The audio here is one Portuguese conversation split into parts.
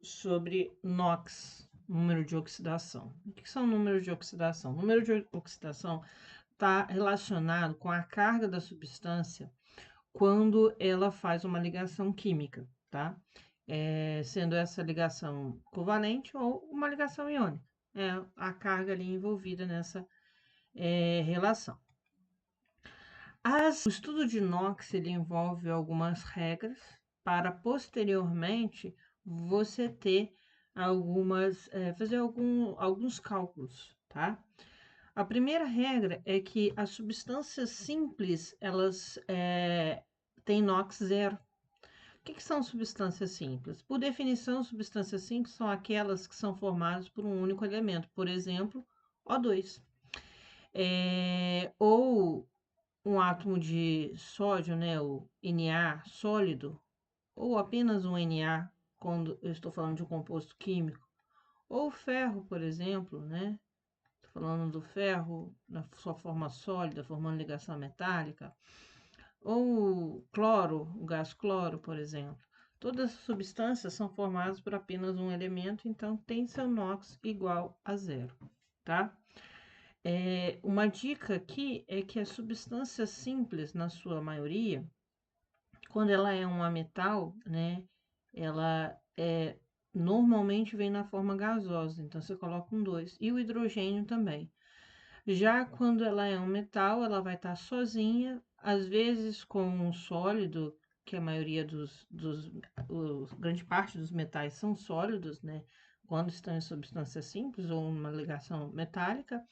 sobre NOx, número de oxidação. O que são números de oxidação? O número de oxidação está relacionado com a carga da substância quando ela faz uma ligação química, tá? Sendo essa ligação covalente ou uma ligação iônica. É a carga ali envolvida nessa relação. O estudo de NOx ele envolve algumas regras para posteriormente você ter fazer alguns cálculos, tá? A primeira regra é que as substâncias simples, elas têm NOx zero. O que são substâncias simples? Por definição, substâncias simples são aquelas que são formadas por um único elemento, por exemplo, O2. Ou um átomo de sódio, né, o Na sólido, ou apenas um Na, quando eu estou falando de um composto químico, ou ferro, por exemplo, né? Estou falando do ferro na sua forma sólida, formando ligação metálica, ou cloro, o gás cloro, por exemplo. Todas as substâncias são formadas por apenas um elemento, então tem seu NOx igual a zero, tá? Uma dica aqui é que as substâncias simples, na sua maioria, quando ela é um ametal, né, ela normalmente vem na forma gasosa, então você coloca um 2, e o hidrogênio também. Já quando ela é um metal, ela vai estar sozinha, às vezes com um sólido, que a maioria grande parte dos metais são sólidos, né, quando estão em substância simples ou uma ligação metálica,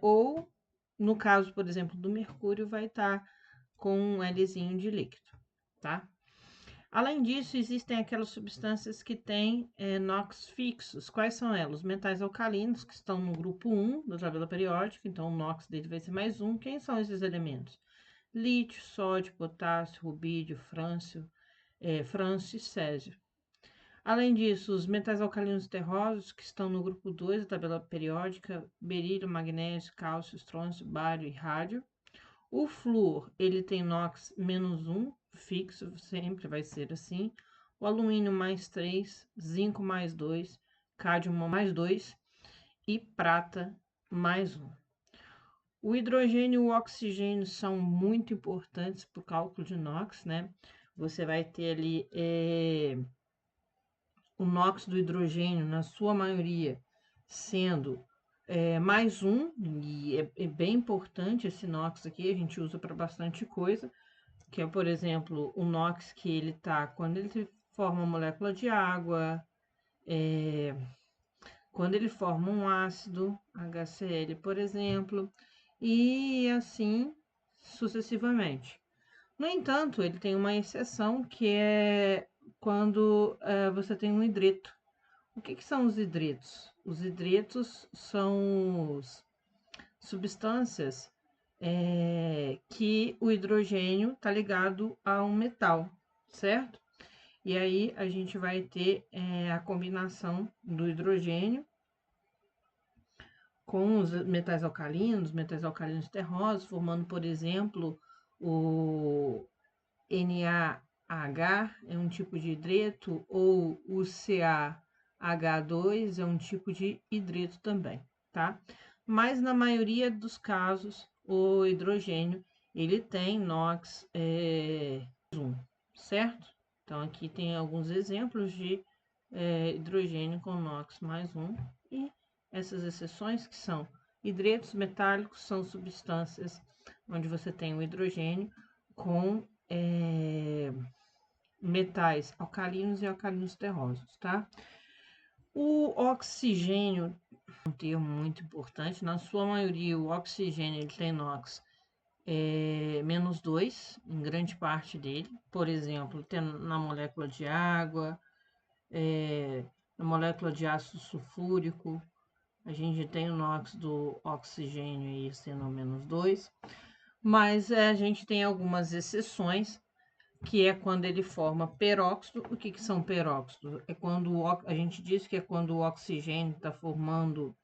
ou no caso, por exemplo, do mercúrio, vai estar com um Lzinho de líquido, tá? Além disso, existem aquelas substâncias que têm NOx fixos. Quais são elas? Os metais alcalinos, que estão no grupo 1 da tabela periódica, então o NOx dele vai ser mais 1. Quem são esses elementos? Lítio, sódio, potássio, rubídio, frâncio e césio. Além disso, os metais alcalinos terrosos, que estão no grupo 2 da tabela periódica, berílio, magnésio, cálcio, estrôncio, bário e rádio. O flúor, ele tem NOx -1, fixo, sempre vai ser assim. O alumínio mais 3, zinco mais 2, cádmio mais 2 e prata mais 1. O hidrogênio e o oxigênio são muito importantes para o cálculo de NOx, né? Você vai ter ali o NOx do hidrogênio, na sua maioria, sendo mais 1, e é bem importante esse NOx aqui, a gente usa para bastante coisa, que é, por exemplo, o NOx que ele tá quando ele forma uma molécula de água, quando ele forma um ácido, HCl, por exemplo, e assim sucessivamente. No entanto, ele tem uma exceção que é quando você tem um hidreto. O que são os hidretos? Os hidretos são substâncias que o hidrogênio está ligado a um metal, certo? E aí a gente vai ter a combinação do hidrogênio com os metais alcalinos terrosos, formando, por exemplo, o NaH é um tipo de hidreto, ou o CaH2 é um tipo de hidreto também, tá? Mas na maioria dos casos, o hidrogênio, ele tem NOx 1, certo? Então, aqui tem alguns exemplos de hidrogênio com NOx mais 1, e essas exceções que são hidretos metálicos, são substâncias onde você tem o hidrogênio com metais alcalinos e alcalinos terrosos, tá? O oxigênio é um termo muito importante. Na sua maioria, o oxigênio ele tem NOx -2, em grande parte dele. Por exemplo, tem na molécula de água, na molécula de ácido sulfúrico, a gente tem o NOx do oxigênio aí sendo -2. Mas a gente tem algumas exceções, que é quando ele forma peróxido. O que são peróxidos? É quando a gente diz que é quando o oxigênio está formando,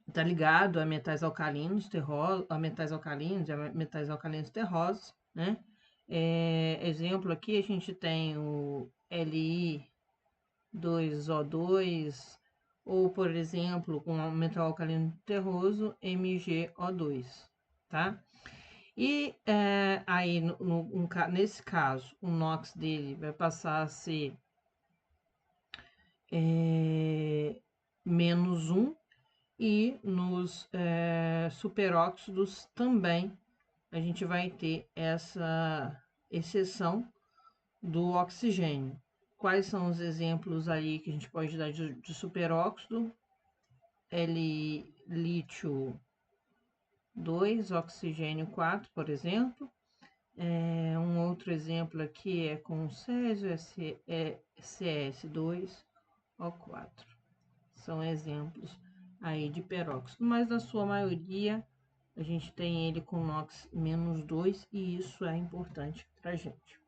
está ligado a metais alcalinos terrosos, né? Exemplo aqui, a gente tem o Li2O2, ou, por exemplo, com o metal alcalino terroso, MgO2, tá? E aí, nesse caso, o NOx dele vai passar a ser -1, e nos superóxidos também a gente vai ter essa exceção do oxigênio. Quais são os exemplos aí que a gente pode dar de superóxido? Lítio 2, oxigênio 4, por exemplo. Um outro exemplo aqui é com Césio CS2O4. São exemplos aí de peróxido, mas na sua maioria a gente tem ele com NOx -2 e isso é importante para a gente.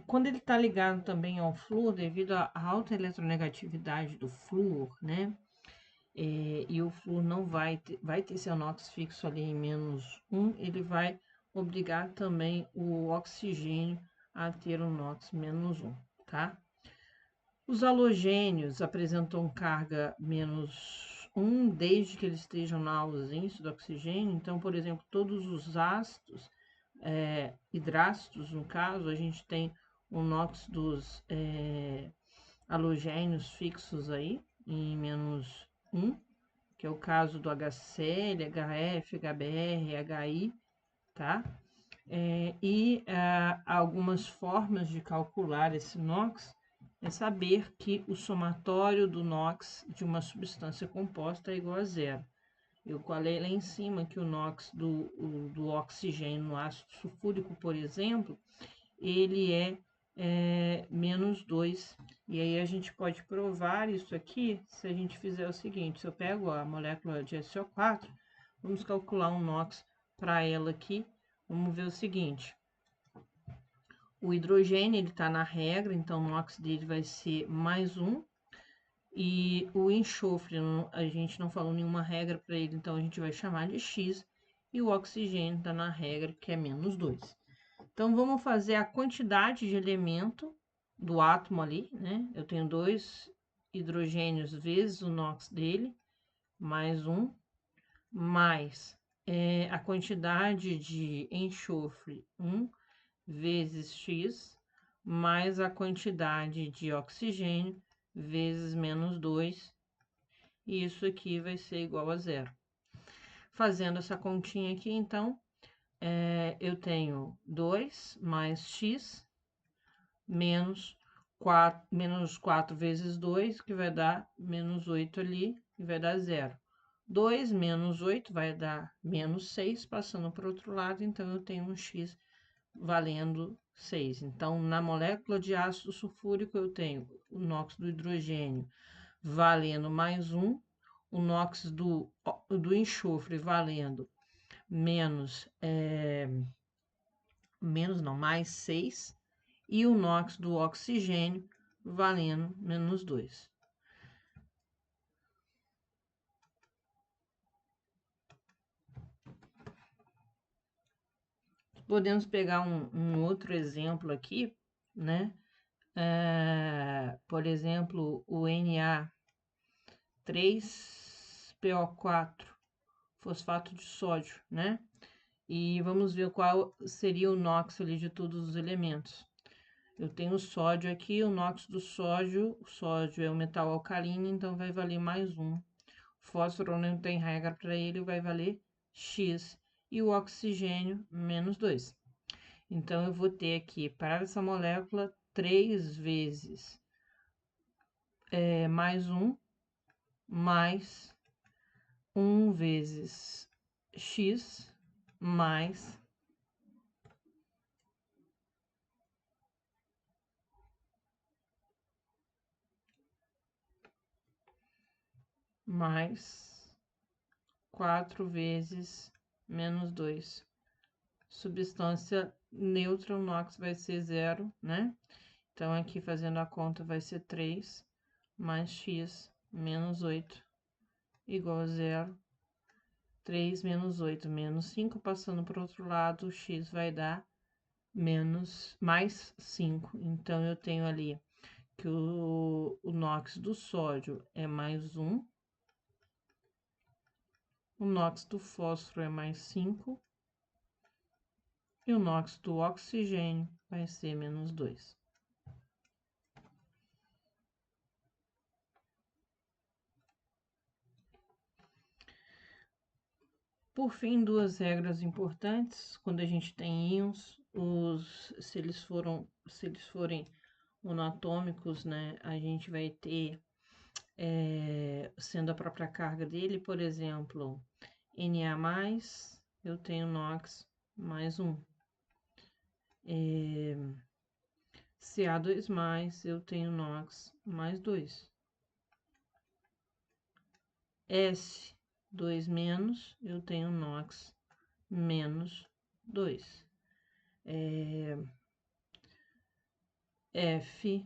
Quando ele está ligado também ao flúor, devido à alta eletronegatividade do flúor, né? E o flúor não vai ter seu NOx fixo ali em -1, ele vai obrigar também o oxigênio a ter um NOx -1, tá? Os halogênios apresentam carga -1 desde que eles estejam na ausência do oxigênio. Então, por exemplo, todos os ácidos, hidrácidos, no caso, a gente tem o NOx dos halogênios fixos aí em -1, que é o caso do HCl, HF, HBr, HI, tá? Algumas formas de calcular esse NOx é saber que o somatório do NOx de uma substância composta é igual a zero. Eu falei lá em cima que o NOx do oxigênio no ácido sulfúrico, por exemplo, ele é -2. E aí a gente pode provar isso aqui se a gente fizer o seguinte: se eu pego a molécula de SO4, vamos calcular um NOx para ela aqui. Vamos ver o seguinte: o hidrogênio ele está na regra, então o NOx dele vai ser +1. E o enxofre, a gente não falou nenhuma regra para ele, então a gente vai chamar de X. E o oxigênio está na regra, que é -2. Então, vamos fazer a quantidade de elemento do átomo ali, né? Eu tenho 2 hidrogênios vezes o NOx dele, +1, mais a quantidade de enxofre, 1 vezes X, mais a quantidade de oxigênio, vezes -2, e isso aqui vai ser igual a zero. Fazendo essa continha aqui, então, eu tenho 2 mais X, menos 4 vezes 2, que vai dar -8 ali, que vai dar zero. 2 menos 8 vai dar -6, passando para o outro lado, então eu tenho um X valendo 6. Então, na molécula de ácido sulfúrico, eu tenho o NOx do hidrogênio valendo +1, o NOx do enxofre valendo mais 6, e o NOx do oxigênio valendo -2. Podemos pegar um outro exemplo aqui, né? Por exemplo, o Na3PO4, fosfato de sódio, né? E vamos ver qual seria o NOx ali de todos os elementos. Eu tenho o sódio aqui, o NOx do sódio, o sódio é o metal alcalino, então vai valer +1. Fósforo não tem regra para ele, vai valer X. E o oxigênio, -2. Então, eu vou ter aqui, para essa molécula, 3 vezes +1, mais 1 vezes X, mais mais 4 vezes -2. Substância neutra, o NOx vai ser 0, né? Então, aqui fazendo a conta vai ser 3 mais X menos 8 igual a 0. 3 menos 8 menos 5, passando para o outro lado, o X vai dar mais 5. Então, eu tenho ali que o NOx do sódio é mais 1, o NOx do fósforo é mais 5, e o NOx do oxigênio vai ser menos 2. Por fim, duas regras importantes quando a gente tem íons, se eles forem monatômicos, né, a gente vai ter, sendo a própria carga dele, por exemplo, Na+, eu tenho NOx mais 1. Ca2+, eu tenho NOx mais 2. S2-, eu tenho NOx menos 2. F-,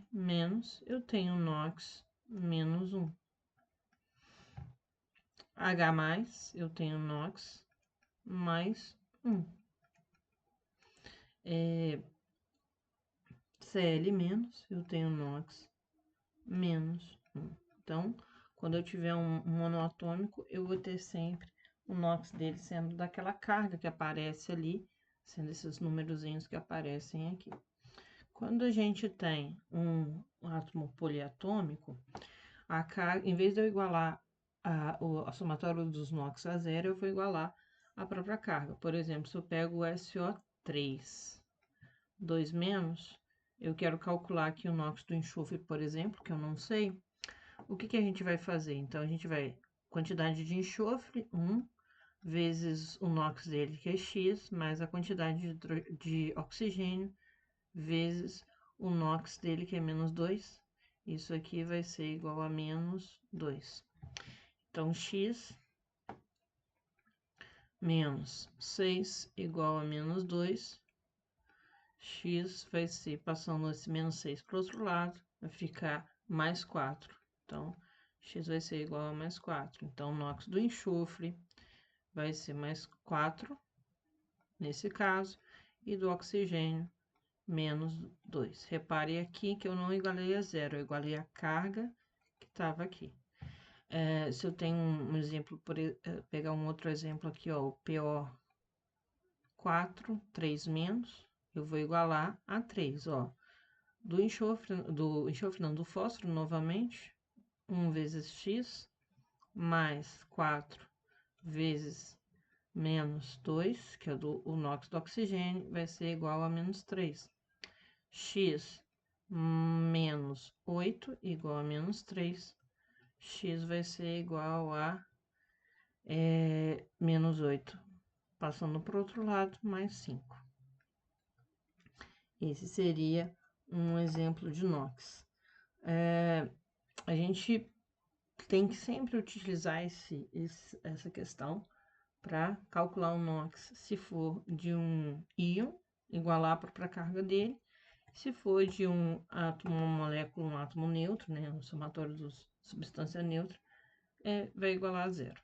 eu tenho NOx menos 1. H+, eu tenho NOx mais 1. Cl-, eu tenho NOx menos 1. Então, quando eu tiver um monoatômico, eu vou ter sempre o NOx dele sendo daquela carga que aparece ali, sendo esses numerozinhos que aparecem aqui. Quando a gente tem um átomo poliatômico, a carga, em vez de eu igualar a somatória dos NOx a zero, eu vou igualar a própria carga. Por exemplo, se eu pego o SO3, 2-, eu quero calcular aqui o NOx do enxofre, por exemplo, que eu não sei. O que a gente vai fazer? Então, a gente vai, quantidade de enxofre, 1, vezes o NOx dele, que é X, mais a quantidade de oxigênio, vezes o NOx dele, que é menos 2. Isso aqui vai ser igual a menos 2. Então, X menos 6 igual a menos 2. X vai ser, passando esse menos 6 para o outro lado, vai ficar mais 4. Então, X vai ser igual a mais 4. Então, o NOx do enxofre vai ser mais 4, nesse caso, e do oxigênio, menos 2. Repare aqui que eu não igualei a zero, eu igualei a carga que estava aqui. Se eu tenho um exemplo, pegar um outro exemplo aqui, ó, o PO4, 3-, eu vou igualar a 3, ó. Do enxofre não, do fósforo, novamente, 1 vezes X, mais 4 vezes menos 2, que é o NOx do oxigênio, vai ser igual a menos 3. X menos 8 igual a menos 3. X vai ser igual a menos 8. Passando para o outro lado, mais 5. Esse seria um exemplo de NOx. A gente tem que sempre utilizar essa questão para calcular o NOx, se for de um íon, igualar para a carga dele. Se for de um átomo, uma molécula, um átomo neutro, né, um somatório de substância neutra, vai igualar a zero.